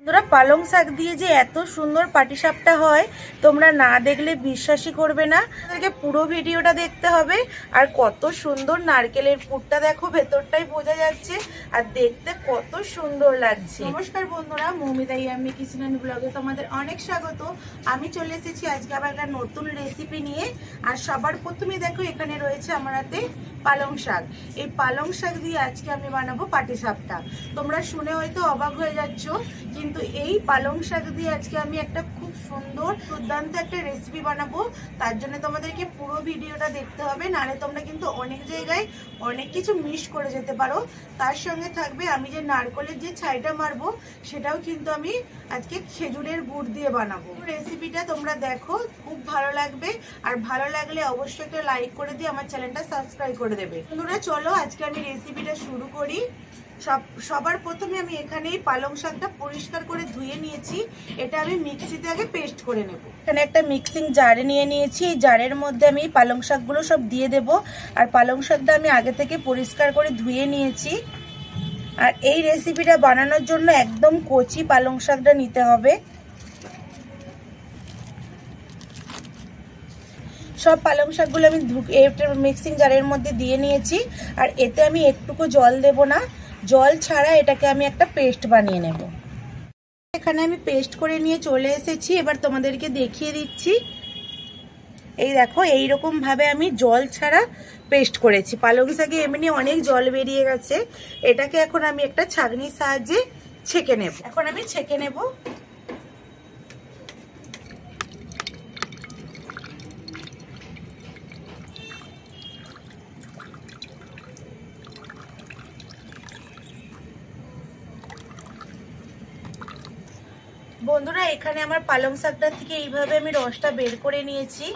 বন্ধুরা, পালং শাক দিয়ে যে এত সুন্দর পাটিসাপটা হয় তোমরা না দেখলে বিশ্বাসই করবে না। তোমাদেরকে পুরো ভিডিওটা দেখতে হবে। আর কত সুন্দর নারকেলের পুরটা দেখো, ভেতরটাই বোঝা যাচ্ছে আর দেখতে কত সুন্দর লাগছে। নমস্কার বন্ধুরা, মৌমিতা ইয়াম্মি কিচেন এন্ড ব্লগে তোমাদের অনেক স্বাগত। আমি চলে এসেছি আজকে আবার একটা নতুন রেসিপি নিয়ে। আর সবার প্রথমে দেখো এখানে রয়েছে আমার হাতে পালং শাক। এই পালং শাক দিয়ে আজকে আমি বানাবো পাটিসাপটা। তোমরা শুনে হয়তো অবাক হয়ে যাচ্ছ, কিন্তু এই পালং শাক দিয়ে আজকে আমি একটা খুব সুন্দর দুর্দান্ত একটা রেসিপি বানাবো। তার জন্য তোমাদেরকে পুরো ভিডিওটা দেখতে হবে, নাহলে তোমরা কিন্তু অনেক জায়গায় অনেক কিছু মিস করে যেতে পারো। তার সঙ্গে থাকবে আমি যে নারকেলের যে ছাইটা মারবো সেটাও কিন্তু আমি আজকে খেজুরের গুড় দিয়ে বানাবো। রেসিপিটা তোমরা দেখো, খুব ভালো লাগবে। আর ভালো লাগলে অবশ্যই একটা লাইক করে দিয়ে আমার চ্যানেলটা সাবস্ক্রাইব করে দেবে। বন্ধুরা চলো আজকে আমি রেসিপিটা শুরু করি। সবার প্রথমে আমি এখানে পালং শাকটা পরিষ্কার করে ধুয়ে নিয়েছি। এটা আমি মিক্সিতে আগে পেস্ট করে নেব। এখানে একটা মিক্সিং জারে নিয়ে নিয়েছি। এই জারের মধ্যে আমি পালং শাকগুলো সব দিয়ে দেব। আর পালং শাকটা আমি আগে থেকে পরিষ্কার করে ধুয়ে নিয়েছি। আর এই রেসিপিটা বানানোর জন্য একদম কচি পালং শাকটা নিতে হবে। সব পালং শাকগুলো আমি মিক্সিং জারের মধ্যে দিয়ে নিয়েছি। আর এতে আমি একটুকু জল দেব না, জল ছাড়া এটাকে আমি একটা পেস্ট বানিয়ে নেব। এখানে আমি পেস্ট করে নিয়ে চলে এসেছি। এবার তোমাদেরকে দেখিয়ে দিচ্ছি। এই দেখো, এইরকম ভাবে আমি জল ছাড়া পেস্ট করেছি। পালং শাকে এমনি অনেক জল বেরিয়ে গেছে। এটাকে এখন আমি একটা ছাঁকনির সাহায্যে ছেঁকে নেব। এখন আমি ছেঁকে নেব। বন্ধুরা, এখানে আমার পালং শাকটা থেকে এইভাবে আমি রসটা বের করে নিয়েছি।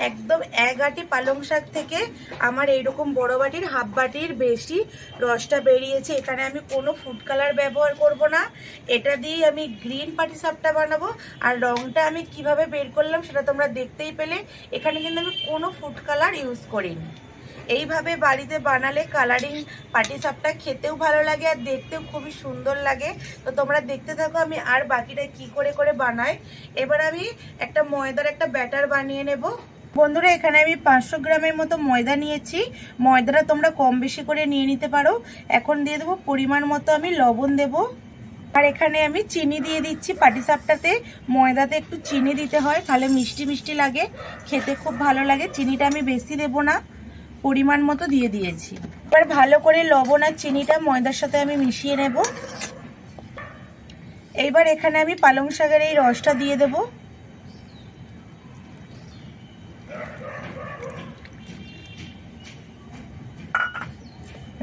একদম এক আটি পালং শাক থেকে আমার এইরকম বড় বাটির হাফ বাটির বেশি রসটা বেরিয়েছে। এখানে আমি কোনো ফুড কালার ব্যবহার করব না। এটা দিয়ে আমি গ্রিন পাটিসাপটা বানাবো। আর রংটা আমি কিভাবে বের করলাম সেটা তোমরা দেখতেই পেলে। এখানে কিন্তু আমি কোনো ফুড কালার ইউজ করিনি। এইভাবে বাড়িতে বানালে কালারিং পাটিসাপটা খেতেও ভালো লাগে আর দেখতেও খুবই সুন্দর লাগে। তো তোমরা দেখতে থাকো আমি আর বাকিটা কি করে করে বানাই। এবার আমি একটা ময়দার একটা ব্যাটার বানিয়ে নেব। বন্ধুরা, এখানে আমি 500 গ্রামের মতো ময়দা নিয়েছি। ময়দাটা তোমরা কম বেশি করে নিয়ে নিতে পারো। এখন দিয়ে দেবো পরিমাণ মতো আমি লবণ দেব। আর এখানে আমি চিনি দিয়ে দিচ্ছি। পাটিসাপটাতে ময়দাতে একটু চিনি দিতে হয়, তাহলে মিষ্টি মিষ্টি লাগে, খেতে খুব ভালো লাগে। চিনিটা আমি বেশি দেব না, পরিমাণ মতো দিয়ে দিয়েছি। এবার ভালো করে লবণ আর চিনিটা ময়দার সাথে আমি মিশিয়ে নেব। এইবার এখানে আমি পালং শাকের এই রসটা দিয়ে দেব।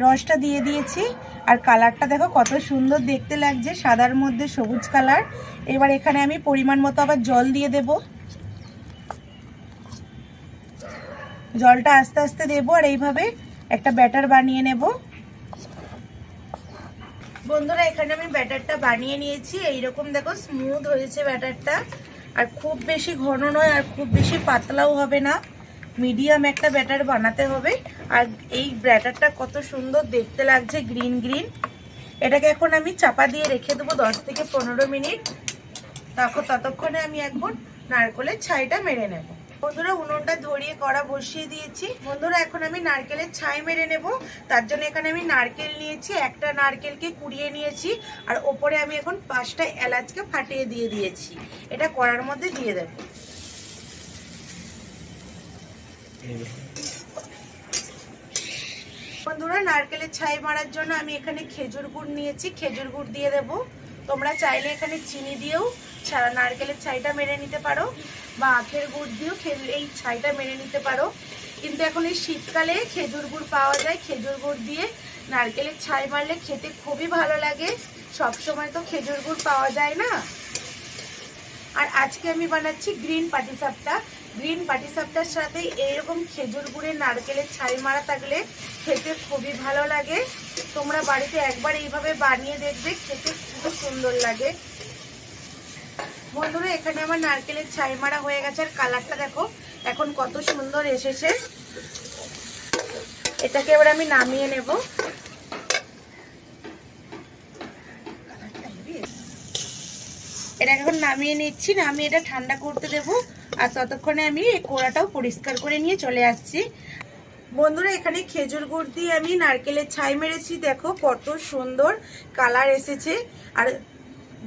রসটা দিয়ে দিয়েছি। আর কালারটা দেখো কত সুন্দর দেখতে লাগছে, সাদার মধ্যে সবুজ কালার। এবার এখানে আমি পরিমাণ মতো আবার জল দিয়ে দেব। জলটা আস্তে আস্তে দেবো আর এইভাবে একটা ব্যাটার বানিয়ে নেব। বন্ধুরা, এখানে আমি ব্যাটারটা বানিয়ে নিয়েছি। এইরকম দেখো স্মুথ হয়েছে ব্যাটারটা। আর খুব বেশি ঘন নয় আর খুব বেশি পাতলাও হবে না, মিডিয়াম একটা ব্যাটার বানাতে হবে। আর এই ব্যাটারটা কত সুন্দর দেখতে লাগছে, গ্রিন গ্রিন। এটাকে এখন আমি চাপা দিয়ে রেখে দেবো 10 থেকে 15 মিনিট। ততক্ষণে আমি একবার নারকেলের ছাইটা মেরে নেব। বন্ধুরা, উনুনটা ধরিয়ে কড়া বসিয়ে দিয়েছি। বন্ধুরা, এখন আমি নারকেলের ছাই মেরে নেব। তার জন্য এখানে আমি নারকেল নিয়েছি, একটা নারকেলকে কুড়িয়ে নিয়েছি। আর ওপরে আমি এখন 5টা এলাচকে ফাটিয়ে দিয়ে দিয়েছি। এটা কড়ার মধ্যে দিয়ে দেব। বন্ধুরা, নারকেলের ছাই মারার জন্য আমি এখানে খেজুর গুড় নিয়েছি, খেজুর গুড় দিয়ে দেব। তোমরা চাইলে এখানে চিনি দিয়েও নারকেলের ছাইটা মেরে নিতে পারো, বা আখের গুড় দিয়েও এই ছাইটা মেরে নিতে পারো। কিন্তু এখন এই শীতকালে খেজুর গুড় পাওয়া যায়, খেজুর গুড় দিয়ে নারকেলের ছাই মারলে খেতে খুবই ভালো লাগে। সবসময় তো খেজুর গুড় পাওয়া যায় না। আর আজকে আমি বানাচ্ছি গ্রিন পাটিসাপটা। গ্রিন পাটিসাপটার সাথে এইরকম খেজুর গুড়ের নারকেলের ছাই মারা থাকলে খেতে খুবই ভালো লাগে। তোমরা বাড়িতে একবার এইভাবে বানিয়ে দেখবে, খেতে খুবই সুন্দর লাগে। বন্ধুরা, এখানে আমার নারকেলের ছাই মারা হয়ে গেছে। আর কালারটা দেখো এখন কত সুন্দর এসেছে। এটাকে এবার আমি নামিয়ে নেব। এটা এখন নামিয়ে নিচ্ছি, নামিয়ে এটা ঠান্ডা করতে দেবো। আর ততক্ষণে আমি এই কোড়াটাও পরিষ্কার করে নিয়ে চলে আসছি। বন্ধুরা এখানে খেজুর গুড় দিয়ে আমি নারকেলের ছাই মেরেছি, দেখো কত সুন্দর কালার এসেছে, আর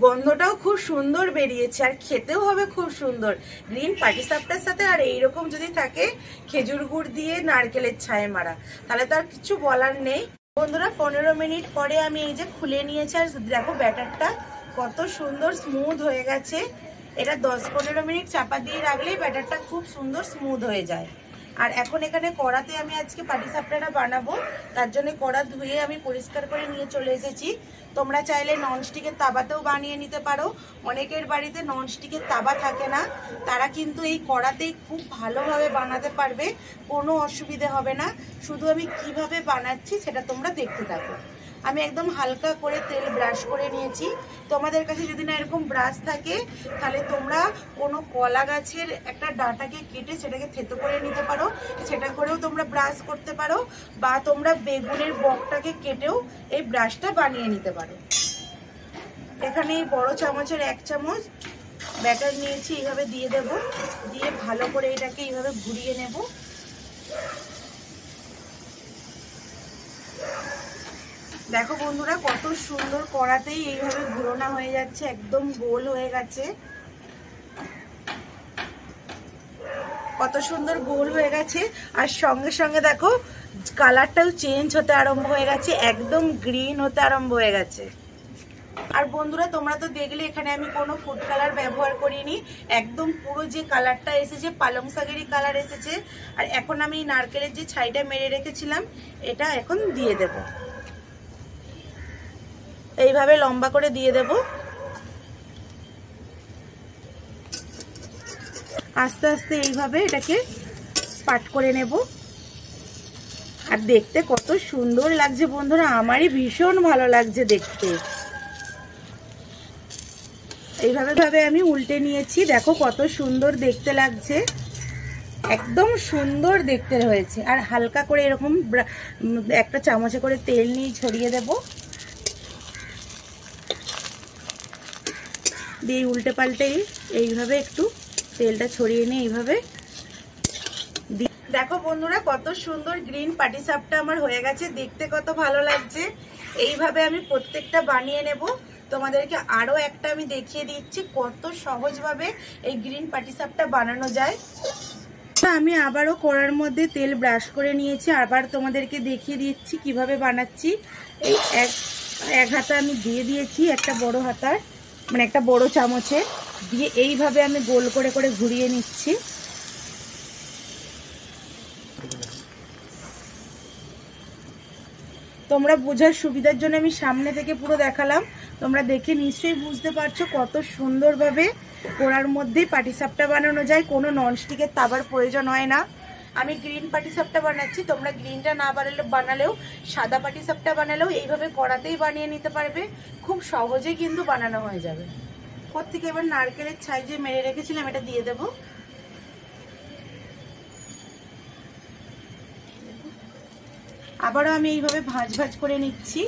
গন্ধটাও খুব সুন্দর বেরিয়েছে, আর খেতেও হবে খুব সুন্দর গ্রিন পাটিসাপটার সাথে। আর এইরকম যদি থাকে খেজুর গুড় দিয়ে নারকেলের ছাই মারা, তাহলে তো আর কিছু বলার নেই। বন্ধুরা 15 মিনিট পরে আমি এই যে খুলে নিয়েছি, আর দেখো ব্যাটারটা কত সুন্দর স্মুথ হয়ে গেছে। এটা 10-15 মিনিট চাপা দিয়ে রাখলেই ব্যাটারটা খুব সুন্দর স্মুথ হয়ে যায়। আর এখন এখানে কড়াতে আমি আজকে পাটিসাপটাটা বানাবো, তার জন্য কড়া ধুয়ে আমি পরিষ্কার করে নিয়ে চলে এসেছি। তোমরা চাইলে ননস্টিকের তাওয়াতেও বানিয়ে নিতে পারো। অনেকের বাড়িতে ননস্টিকের তাওয়া থাকে না, তারা কিন্তু এই কড়াতেই খুব ভালোভাবে বানাতে পারবে, কোনো অসুবিধে হবে না। শুধু আমি কিভাবে বানাচ্ছি সেটা তোমরা দেখতে থাকো। আমি একদম হালকা করে তেল ব্রাশ করে নিয়েছি। তোমাদের কাছে যদি না এরকম ব্রাশ থাকে, তাহলে তোমরা কোনো কলা গাছের একটা ডাঁটাকে কেটে সেটাকে থেতো করে নিতে পারো, সেটা করেও তোমরা ব্রাশ করতে পারো, বা তোমরা বেগুনের বকটাকে কেটেও এই ব্রাশটা বানিয়ে নিতে পারো। এখানে এই বড় চামচের 1 চামচ ব্যাটার নিয়েছি, এইভাবে দিয়ে দেব, দিয়ে ভালো করে এটাকে এইভাবে ঘুরিয়ে নেব। দেখো বন্ধুরা কত সুন্দর কড়াতেই এইভাবে ঘোরানো হয়ে যাচ্ছে, একদম গোল হয়ে গেছে, কত সুন্দর গোল হয়ে গেছে। আর সঙ্গে সঙ্গে দেখো কালারটাও চেঞ্জ হতে আরম্ভ হয়ে গেছে, একদম গ্রিন হতে আরম্ভ হয়ে গেছে। আর বন্ধুরা তোমরা তো দেখলে এখানে আমি কোনো ফুড কালার ব্যবহার করিনি, একদম পুরো যে কালারটা এসেছে পালং শাকেরই কালার এসেছে। আর এখন আমি নারকেলের যে ছাইটা মেরে রেখেছিলাম এটা এখন দিয়ে দেব, এইভাবে লম্বা করে দিয়ে দেব। আস্তে আস্তে এইভাবে এটাকে পাট করে নেব। আর দেখতে কত সুন্দর লাগছে বন্ধুরা, আমারই ভীষণ ভালো লাগছে দেখতে। এইভাবে আমি উল্টে নিয়েছি, দেখো কত সুন্দর দেখতে লাগছে, একদম সুন্দর দেখতে হয়েছে। আর হালকা করে এরকম একটা চামচে করে তেল নিয়ে ছড়িয়ে দেব, দিয়ে উল্টে পাল্টে এইভাবে একটু তেলটা ছড়িয়ে নিয়ে এইভাবে। দেখো বন্ধুরা কত সুন্দর গ্রিন পাটিসাপটা আমার হয়ে গেছে, দেখতে কত ভালো লাগছে। এইভাবে আমি প্রত্যেকটা বানিয়ে নেব। তোমাদেরকে আরো একটা আমি দেখিয়ে দিচ্ছি কত সহজভাবে এই গ্রিন পাটিসাপটা বানানো যায়। আমি আবারও কড়ার মধ্যে তেল ব্রাশ করে নিয়েছি, আবার তোমাদেরকে দেখিয়ে দিচ্ছি কিভাবে বানাচ্ছি। এই এক হাতা আমি দিয়ে দিয়েছি, একটা বড় হাতার মানে একটা বড় চামচে দিয়ে এইভাবে আমি গোল করে করে ঘুরিয়ে নিচ্ছি। তোমরা বোঝার সুবিধার জন্য আমি সামনে থেকে পুরো দেখালাম, তোমরা দেখে নিশ্চয়ই বুঝতে পারছো কত সুন্দরভাবে কড়ার মধ্যেই পাটিসাপটা বানানো যায়, কোনো ননস্টিকের তাওয়ার প্রয়োজন হয় না। আমি গ্রিন পাটিসাপটা বানাচ্ছি, তোমরা গ্রিনটা না বানালেও সাদা পাটিসাপটা বানালেও এইভাবে কড়াতেই বানিয়ে নিতে পারবে, খুব সহজেই কিন্তু বানানো হয়ে যাবে। ওর থেকে এবার নারকেলের ছাই যে মেরে রেখেছিলাম এটা দিয়ে দেবো। আবারও আমি এইভাবে ভাঁজ ভাঁজ করে নিচ্ছি।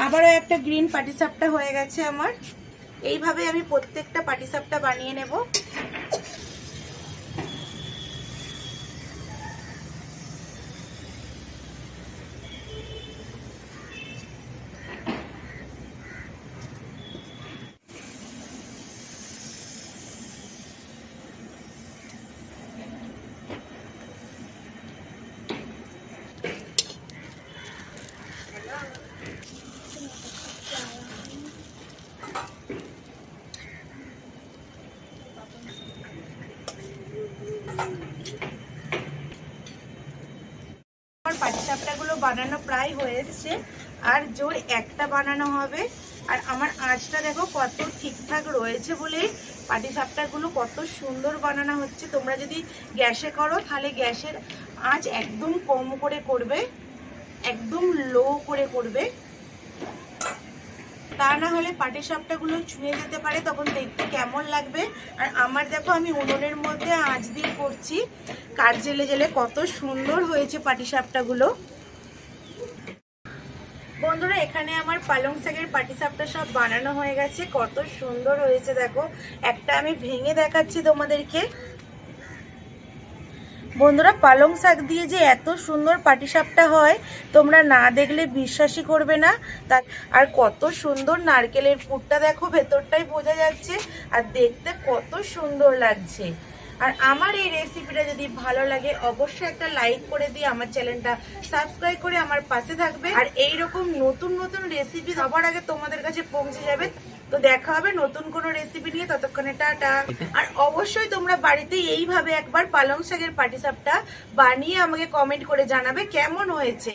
আবারও একটা গ্রিন পাটিসাপটা হয়ে গেছে আমার। এইভাবে আমি প্রত্যেকটা পাটিসাপটা বানিয়ে নেব। পাটিসাপটাগুলো বানানো প্রায় হয়ে এসছে, আর জোর একটা বানানো হবে। আর আমার আঁচটা দেখো কত ঠিকঠাক রয়েছে বলেই পাটিসাপটাগুলো কত সুন্দর বানানো হচ্ছে। তোমরা যদি গ্যাসে করো তাহলে গ্যাসের আঁচ একদম কম করে করবে, একদম লো করে করবে। তা না হলে পাটিসাপটাগুলো ছুঁয়ে যেতে পারে, তখন দেখতে কেমন লাগবে। আর আমার দেখো আমি উনুনের মধ্যে আঁচ দিয়ে করছি, কাঠ জেলে জেলে কত সুন্দর হয়েছে পাটিসাপটাগুলো। বন্ধুরা এখানে আমার পালং শাকের পাটিসাপটা সব বানানো হয়ে গেছে, কত সুন্দর হয়েছে দেখো। একটা আমি ভেঙে দেখাচ্ছি তোমাদেরকে। বন্ধুরা পালং শাক দিয়ে যে এত সুন্দর পাটিসাপটা হয় তোমরা না দেখলে বিশ্বাসই করবে না। আর কত সুন্দর নারকেলের পুরটা দেখো, ভেতরটাই বোঝা যাচ্ছে, আর দেখতে কত সুন্দর লাগছে। আর আমার এই রেসিপিটা যদি ভালো লাগে অবশ্যই একটা লাইক করে দিয়ে আমার চ্যানেলটা সাবস্ক্রাইব করে আমার পাশে থাকবে। আর এইরকম নতুন নতুন রেসিপি সবার আগে তোমাদের কাছে পৌঁছে যাবে। তো দেখা হবে নতুন কোনো রেসিপি নিয়ে, ততক্ষণে টাটা। আর অবশ্যই তোমরা বাড়িতে এইভাবে একবার পালং শাকের পাটিসাপটা বানিয়ে আমাকে কমেন্ট করে জানাবে কেমন হয়েছে।